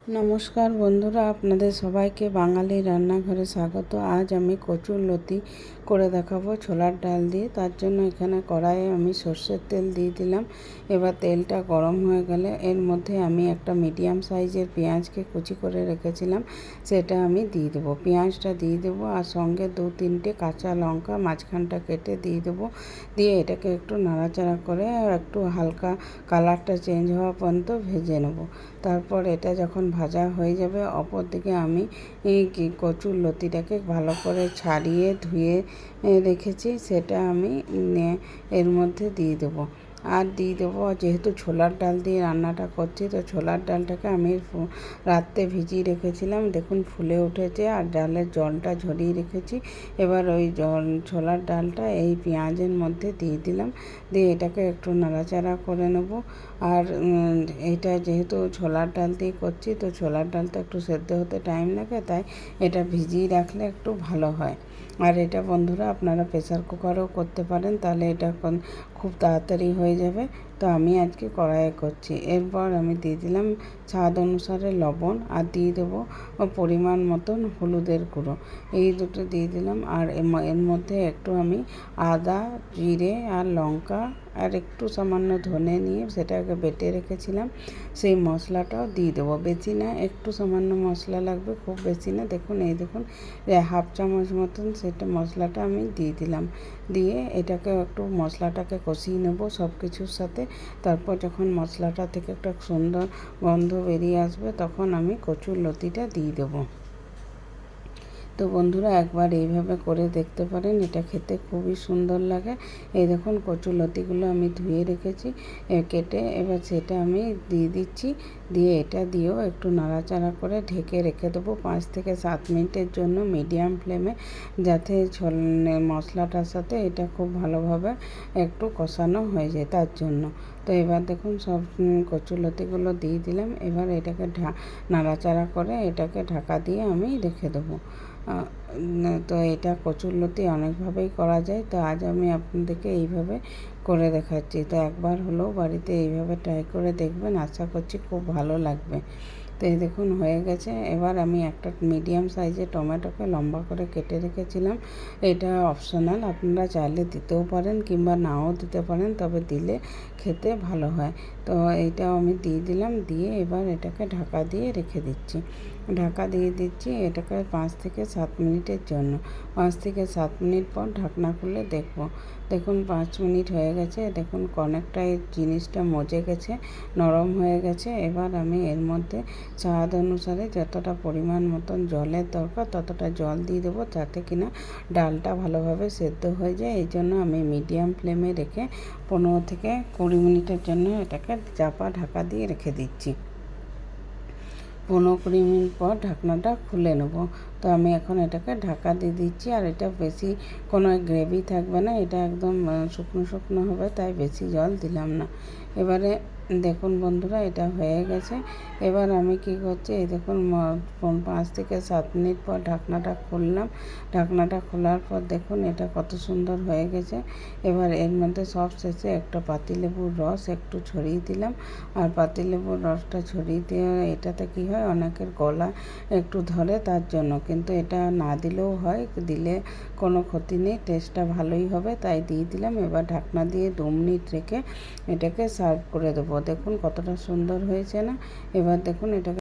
নমস্কার বন্ধুরা, আপনাদের সবাইকে বাঙালি রান্নাঘরে স্বাগত। আজ আমি কচুর লতি করে দেখাবো ছোলার ডাল দিয়ে। তার জন্য এখানে কড়াইয়ে আমি সর্ষের তেল দিয়ে দিলাম। এবার তেলটা গরম হয়ে গেলে এর মধ্যে আমি একটা মিডিয়াম সাইজের পেঁয়াজকে কুচি করে রেখেছিলাম, সেটা আমি দিয়ে দেবো। পেঁয়াজটা দিয়ে দেবো আর সঙ্গে 2-3টে কাঁচা লঙ্কা মাঝখানটা কেটে দিয়ে দেবো। দিয়ে এটাকে একটু নাড়াচাড়া করে একটু হালকা কালারটা চেঞ্জ হওয়া পর্যন্ত ভেজে নেব। তারপর এটা যখন ভাজা হয়ে যাবে, অপর দিকে আমি কচুর লতিটাকে ভালো করে ছাড়িয়ে ধুয়ে রেখেছি, সেটা আমি এর মধ্যে দিয়ে দেবো। আর দিয়ে দেবো, যেহেতু ছোলার ডাল দিয়ে রান্নাটা করছি, তো ছোলার ডালটাকে আমি রাত্রে ভিজিয়ে রেখেছিলাম। দেখুন ফুলে উঠেছে আর ডালের জলটা ঝরিয়ে রেখেছি। এবার ওই ছোলার ডালটা এই পেঁয়াজের মধ্যে দিয়ে দিলাম। দিয়ে এটাকে একটু নাড়াচাড়া করে নেব। আর এটা যেহেতু ছোলার ডাল দিয়ে করছি, তো ছোলার ডালটা একটু সেদ্ধ হতে টাইম লাগে, তাই এটা ভিজিয়ে রাখলে একটু ভালো হয়। আর এটা বন্ধুরা আপনারা প্রেসার কুকারেও করতে পারেন, তাহলে এটা খুব তাড়াতাড়ি হয়ে যাবে। তো আমি আজকে কড়াইয়ে করছি। এরপর আমি দিয়ে দিলাম স্বাদ অনুসারে লবণ আর দিয়ে দেবো পরিমাণ মতন হলুদের গুঁড়ো। এই দুটো দিয়ে দিলাম। আর এর মধ্যে একটু আমি আদা, জিরে আর লঙ্কা আর একটু সামান্য ধনে নিয়ে সেটাকে বেটে রেখেছিলাম, সেই মশলাটাও দিয়ে দেবো। বেশি না, একটু সামান্য মশলা লাগবে, খুব বেশি না। দেখুন, এই দেখুন 1/2 চামচ মতন সেটা মশলাটা আমি দিয়ে দিলাম। দিয়ে এটাকে একটু মশলাটাকে কষিয়ে নেব সব কিছুর সাথে। তারপর যখন মশলাটা থেকে একটা সুন্দর গন্ধ বেরিয়ে আসবে, তখন আমি কচুর লতিটা দিয়ে দেবো। তো বন্ধুরা, একবার এইভাবে করে দেখতে পারেন, এটা খেতে খুবই সুন্দর লাগে। এই দেখুন কচুর লতিগুলো আমি ধুয়ে রেখেছি কেটে। এবার সেটা আমি দিয়ে দিচ্ছি। দিয়ে এটা দিয়েও একটু নাড়াচাড়া করে ঢেকে রেখে দেবো 5 থেকে 7 মিনিটের জন্য মিডিয়াম ফ্লেমে, যাতে মশলাটার সাথে এটা খুব ভালোভাবে একটু কষানো হয়ে যায়, তার জন্য। তো এবার দেখুন সব কচুর লতিগুলো দিয়ে দিলাম। এবার এটাকে নাড়াচাড়া করে এটাকে ঢাকা দিয়ে আমি রেখে দেবো। তো এটা কচুরলতি অনেকভাবেই করা যায়, তো আজ আমি আপনাদেরকে এইভাবে করে দেখাচ্ছি। তো একবার হলেও বাড়িতে এইভাবে ট্রাই করে দেখবেন, আশা করছি খুব ভালো লাগবে। তো এই দেখুন হয়ে গেছে। এবার আমি একটা মিডিয়াম সাইজের টমেটোকে লম্বা করে কেটে রেখেছিলাম। এটা অপশনাল, আপনারা চাইলে দিতেও পারেন কিংবা নাও দিতে পারেন, তবে দিলে খেতে ভালো হয়। তো এইটাও আমি দিয়ে দিলাম। দিয়ে এবার এটাকে ঢাকা দিয়ে রেখে দিচ্ছি। ঢাকা দিয়ে দিচ্ছি এটাকে 5 থেকে 7 মিনিটের জন্য। 5 থেকে 7 মিনিট পর ঢাকনা খুলে দেখব। দেখুন 5 মিনিট হয়ে গেছে। দেখুন অনেকটা এই জিনিসটা মজে গেছে, নরম হয়ে গেছে। এবার আমি এর মধ্যে স্বাদ অনুসারে যতটা পরিমাণ মতন জলের দরকার ততটা জল দিয়ে দেবো, যাতে কিনা ডালটা ভালোভাবে সেদ্ধ হয়ে যায়। এই জন্য আমি মিডিয়াম ফ্লেমে রেখে 15 থেকে 20 মিনিটের জন্য এটাকে চাপা ঢাকা দিয়ে রেখে দিচ্ছি। 15-20 মিনিট পর ঢাকনাটা খুলে নেব। তো আমি এখন এটাকে ঢাকা দিয়ে দিচ্ছি। আর এটা বেশি কোনো গ্রেভি থাকবে না, এটা একদম শুকনো শুকনো হবে, তাই বেশি জল দিলাম না। এবারে দেখুন বন্ধুরা, এটা হয়ে গেছে। এবার আমি কি করছি, এই দেখুন 5 থেকে 7 মিনিট পর ঢাকনাটা খুললাম। ঢাকনাটা খোলার পর দেখুন এটা কত সুন্দর হয়ে গেছে। এবার এর মধ্যে সব শেষে একটা পাতিলেবুর রস একটু ছড়িয়ে দিলাম। আর পাতিলেবুর রসটা ছড়িয়ে দিয়ে এটাতে কী হয়, অনেকের গলা একটু ধরে, তার জন্য। কিন্তু এটা না দিলেও হয়, দিলে কোনো ক্ষতি নেই, টেস্টটা ভালোই হবে, তাই দিয়ে দিলাম। এবার ঢাকনা দিয়ে 2 মিনিট রেখে এটাকে সার্ভ করে দেবো। দেখুন কতটা সুন্দর হয়েছে না। এবার দেখুন এটাকে